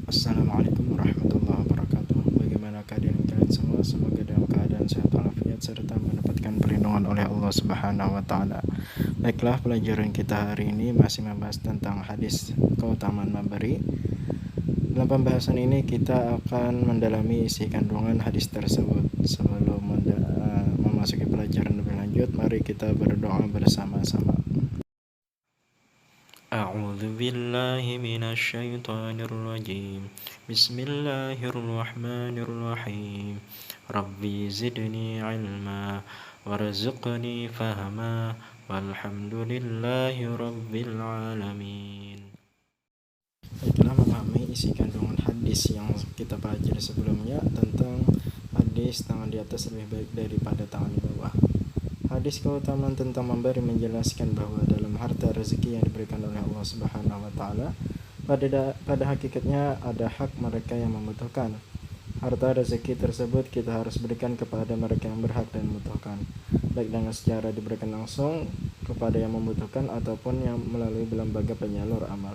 Assalamualaikum warahmatullahi wabarakatuh. Bagaimana keadaan kalian semua? Semoga dalam keadaan sehat walafiat serta mendapatkan perlindungan oleh Allah Subhanahu wa taala. Baiklah, pelajaran kita hari ini masih membahas tentang hadis keutamaan memberi. Dalam pembahasan ini kita akan mendalami isi kandungan hadis tersebut. Sebelum memasuki pelajaran lebih lanjut, mari kita berdoa bersama-sama. A'udzu billahi minasy syaithanir rajim. Bismillahirrahmanirrahim. Rabbi zidni ilma warzuqni fahma walhamdulillahi rabbil alamin. Baiklah, memahami isi kandungan hadis yang kita pelajari sebelumnya tentang hadis tangan di atas lebih baik daripada tangan di bawah. Hadis keutamaan tentang memberi menjelaskan bahwa dalam harta rezeki yang diberikan oleh Allah Subhanahu wa taala, pada hakikatnya ada hak mereka yang membutuhkan. Harta rezeki tersebut kita harus berikan kepada mereka yang berhak dan membutuhkan, baik dengan secara diberikan langsung kepada yang membutuhkan ataupun yang melalui lembaga penyalur amal.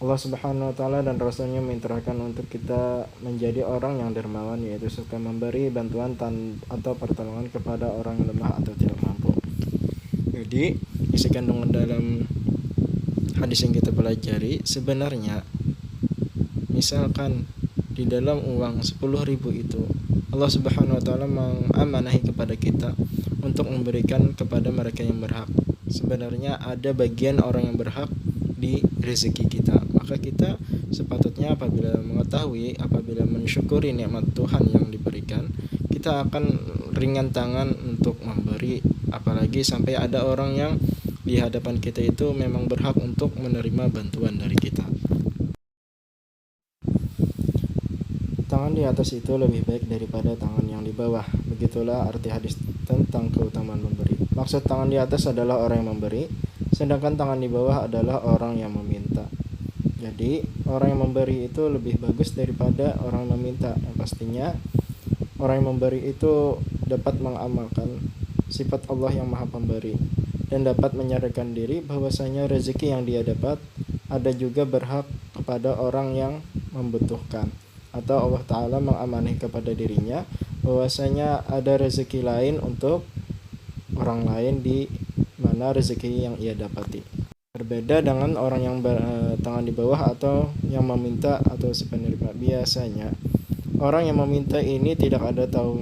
Allah Subhanahu wa taala dan Rasulnya menginterahkan untuk kita menjadi orang yang dermawan, yaitu suka memberi bantuan atau pertolongan kepada orang yang lemah atau tidak mampu. Jadi, isi kandungan dalam hadis yang kita pelajari sebenarnya, misalkan di dalam uang 10.000 itu Allah Subhanahu wa taala mengamanahi kepada kita untuk memberikan kepada mereka yang berhak. Sebenarnya ada bagian orang yang berhak di rezeki kita, maka kita sepatutnya apabila mensyukuri nikmat Tuhan yang diberikan, kita akan ringan tangan untuk memberi, apalagi sampai ada orang yang di hadapan kita itu memang berhak untuk menerima bantuan dari kita. Tangan di atas itu lebih baik daripada tangan yang di bawah. Begitulah arti hadis tentang keutamaan memberi. Maksud tangan di atas adalah orang yang memberi, sedangkan tangan di bawah adalah orang yang meminta. Jadi orang yang memberi itu lebih bagus daripada orang yang meminta. Yang pastinya orang yang memberi itu dapat mengamalkan sifat Allah yang maha pemberi dan dapat menyadarkan diri bahwasanya rezeki yang dia dapat ada juga berhak kepada orang yang membutuhkan, atau Allah Ta'ala mengamanahi kepada dirinya bahwasanya ada rezeki lain untuk orang lain di mana rezeki yang ia dapati. Berbeda dengan orang yang tangan di bawah atau yang meminta atau si penerima. Biasanya orang yang meminta ini tidak ada tahu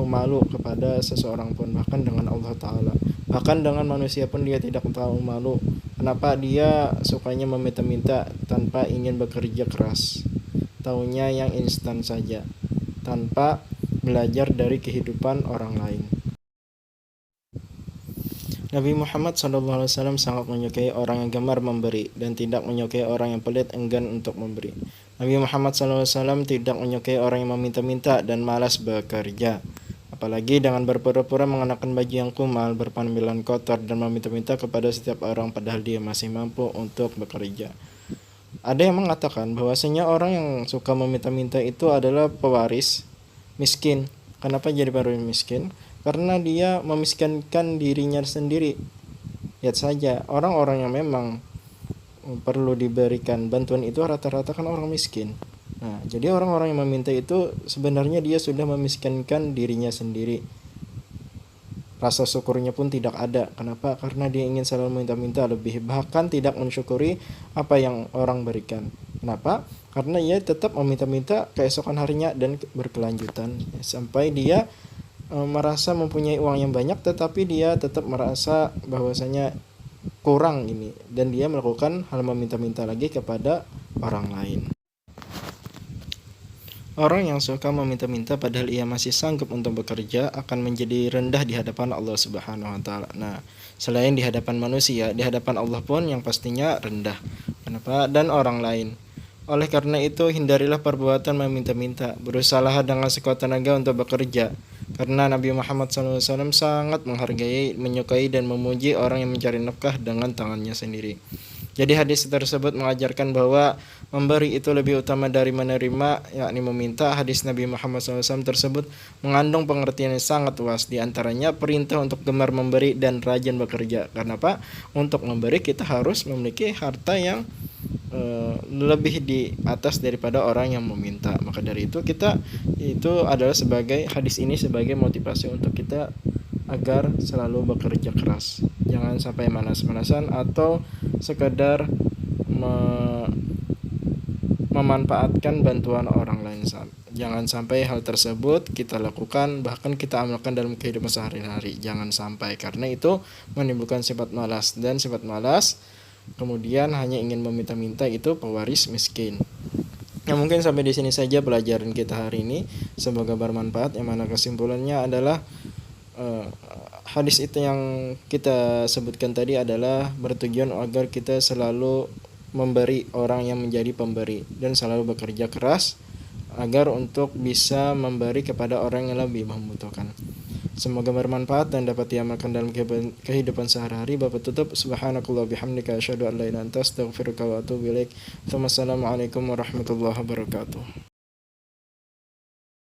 malu kepada seseorang pun, bahkan dengan Allah Ta'ala, bahkan dengan manusia pun dia tidak tahu malu. Kenapa? Dia sukanya meminta-minta tanpa ingin bekerja keras, taunya yang instan saja, tanpa belajar dari kehidupan orang lain. Nabi Muhammad SAW sangat menyukai orang yang gemar memberi dan tidak menyukai orang yang pelit enggan untuk memberi. Nabi Muhammad SAW tidak menyukai orang yang meminta-minta dan malas bekerja, apalagi dengan berpura-pura mengenakan baju yang kumal, berpenampilan kotor, dan meminta-minta kepada setiap orang padahal dia masih mampu untuk bekerja. Ada yang mengatakan bahwasanya orang yang suka meminta-minta itu adalah pewaris miskin. Kenapa jadi pewaris miskin? Karena dia memiskinkan dirinya sendiri. Lihat saja, orang-orang yang memang perlu diberikan bantuan itu rata-rata kan orang miskin. Nah, jadi orang-orang yang meminta itu sebenarnya dia sudah memiskinkan dirinya sendiri. Rasa syukurnya pun tidak ada. Kenapa? Karena dia ingin selalu minta-minta lebih, bahkan tidak mensyukuri apa yang orang berikan. Kenapa? Karena ia tetap meminta-minta keesokan harinya dan berkelanjutan sampai dia merasa mempunyai uang yang banyak, tetapi dia tetap merasa bahwasanya kurang ini, dan dia melakukan hal meminta-minta lagi kepada orang lain. Orang yang suka meminta-minta padahal ia masih sanggup untuk bekerja akan menjadi rendah di hadapan Allah Subhanahu wa taala. Nah, selain di hadapan manusia, di hadapan Allah pun yang pastinya rendah. Kenapa? Dan orang lain. Oleh karena itu, hindarilah perbuatan meminta-minta. Berusahalah dengan sekuat tenaga untuk bekerja. Karena Nabi Muhammad SAW sangat menghargai, menyukai, dan memuji orang yang mencari nafkah dengan tangannya sendiri. Jadi hadis tersebut mengajarkan bahwa memberi itu lebih utama dari menerima, yakni meminta. Hadis Nabi Muhammad SAW tersebut mengandung pengertian yang sangat luas. Di antaranya perintah untuk gemar memberi dan rajin bekerja. Karena apa? Untuk memberi kita harus memiliki harta yang lebih di atas daripada orang yang meminta. Maka dari itu adalah sebagai hadis ini sebagai motivasi untuk kita agar selalu bekerja keras, jangan sampai malas-malasan atau sekedar memanfaatkan bantuan orang lain. Jangan sampai hal tersebut kita lakukan, bahkan kita amalkan dalam kehidupan sehari-hari. Jangan sampai, karena itu menimbulkan sifat malas, dan sifat malas kemudian hanya ingin meminta-minta, itu pewaris miskin. Nah, mungkin sampai di sini saja pelajaran kita hari ini. Semoga bermanfaat. Yang mana kesimpulannya adalah hadis itu yang kita sebutkan tadi adalah bertujuan agar kita selalu memberi orang yang menjadi pemberi, dan selalu bekerja keras agar untuk bisa memberi kepada orang yang lebih membutuhkan. Semoga bermanfaat dan dapat diamalkan dalam kehidupan sehari-hari. Bapak tutup, subhanakallah bihamdika asyhadu an la ilaha illa anta astaghfiruka wa atubu ilaik. Wassalamualaikum warahmatullahi wabarakatuh.